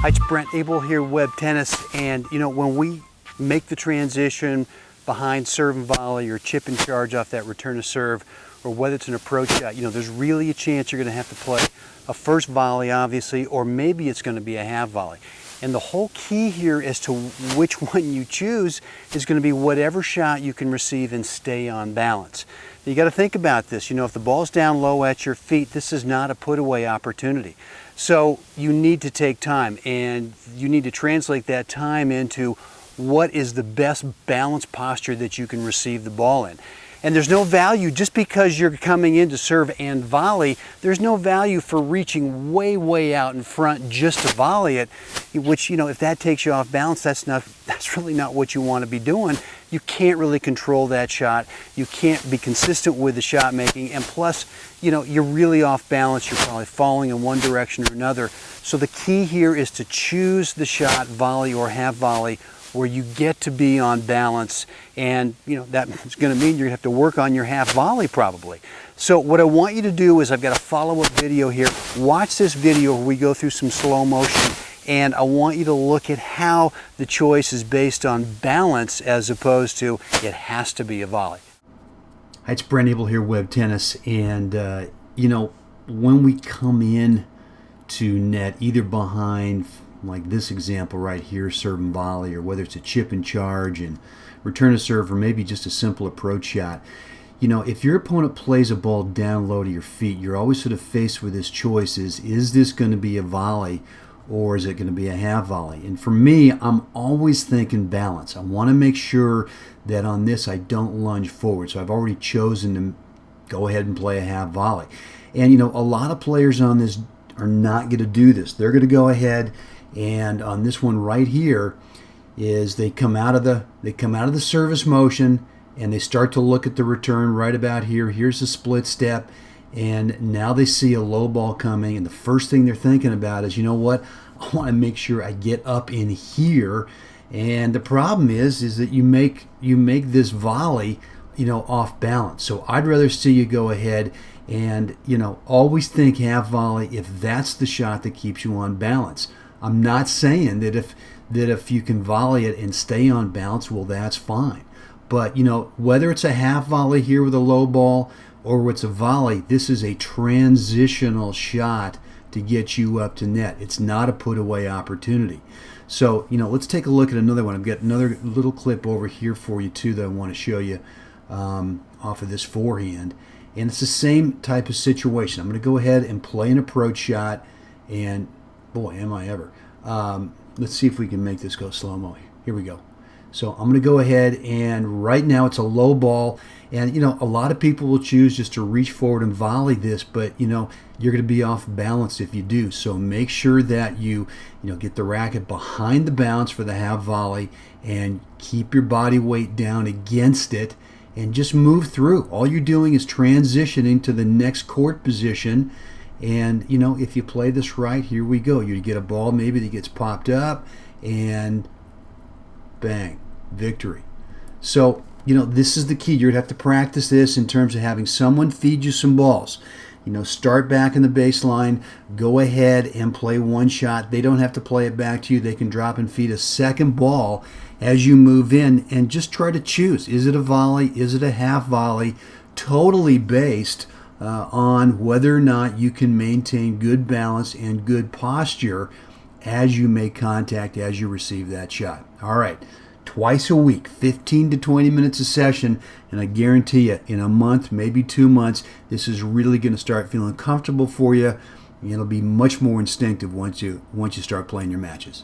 Hi, it's Brent Abel here, Web Tennis, and you know, when we make the transition behind serve and volley or chip and charge off that return to serve, or whether it's an approach shot, you know, there's really a chance you're going to have to play a first volley, obviously, or maybe it's going to be a half volley. And the whole key here as to which one you choose is going to be whatever shot you can receive and stay on balance. You got to think about this. You know, if the ball's down low at your feet, this is not a put-away opportunity. So you need to take time, and you need to translate that time into what is the best balanced posture that you can receive the ball in. And there's no value, just because you're coming in to serve and volley, there's no value for reaching way, way out in front just to volley it, which, you know, if that takes you off balance, that's really not what you want to be doing. You can't really control that shot. You can't be consistent with the shot making, and plus, you know, you're really off balance. You're probably falling in one direction or another. So the key here is to choose the shot, volley or half volley, where you get to be on balance, and you know that's going to mean you're going to have to work on your half volley probably. So what I want you to do is, I've got a follow-up video here. Watch this video where we go through some slow motion, and I want you to look at how the choice is based on balance as opposed to it has to be a volley. Hi, it's Brent Abel here, Web Tennis, and you know, when we come in to net either behind, like this example right here, serve and volley, or whether it's a chip and charge and return to serve, or maybe just a simple approach shot. You know, if your opponent plays a ball down low to your feet, you're always sort of faced with this choice: is this going to be a volley or is it going to be a half volley? And for me, I'm always thinking balance. I want to make sure that on this I don't lunge forward. So I've already chosen to go ahead and play a half volley. And you know, a lot of players on this are not going to do this. They're going to go ahead, and on this one right here is they come out of the service motion, and they start to look at the return right about here. Here's the split step, and now they see a low ball coming, and the first thing they're thinking about is, you know what, I want to make sure I get up in here. And the problem is that you make this volley, you know, off balance. So I'd rather see you go ahead and, you know, always think half volley if that's the shot that keeps you on balance. I'm not saying that if you can volley it and stay on balance, well, that's fine. But, you know, whether it's a half volley here with a low ball or it's a volley, this is a transitional shot to get you up to net. It's not a put-away opportunity. So, you know, let's take a look at another one. I've got another little clip over here for you, too, that I want to show you off of this forehand. And it's the same type of situation. I'm going to go ahead and play an approach shot, and boy, am I ever. Let's see if we can make this go slow-mo. Here we go. So I'm going to go ahead, and right now it's a low ball. And, you know, a lot of people will choose just to reach forward and volley this, but, you know, you're going to be off balance if you do. So make sure that you get the racket behind the bounce for the half volley and keep your body weight down against it and just move through. All you're doing is transitioning to the next court position. And, you know, if you play this right, here we go. You get a ball maybe that gets popped up, and bang, victory. So, you know, this is the key. You're going to have to practice this in terms of having someone feed you some balls. You know, start back in the baseline, go ahead and play one shot. They don't have to play it back to you. They can drop and feed a second ball as you move in, and just try to choose. Is it a volley? Is it a half volley? Totally based on whether or not you can maintain good balance and good posture as you make contact, as you receive that shot. All right, twice a week, 15 to 20 minutes a session, and I guarantee you, in a month, maybe 2 months, this is really going to start feeling comfortable for you. It'll be much more instinctive once you start playing your matches.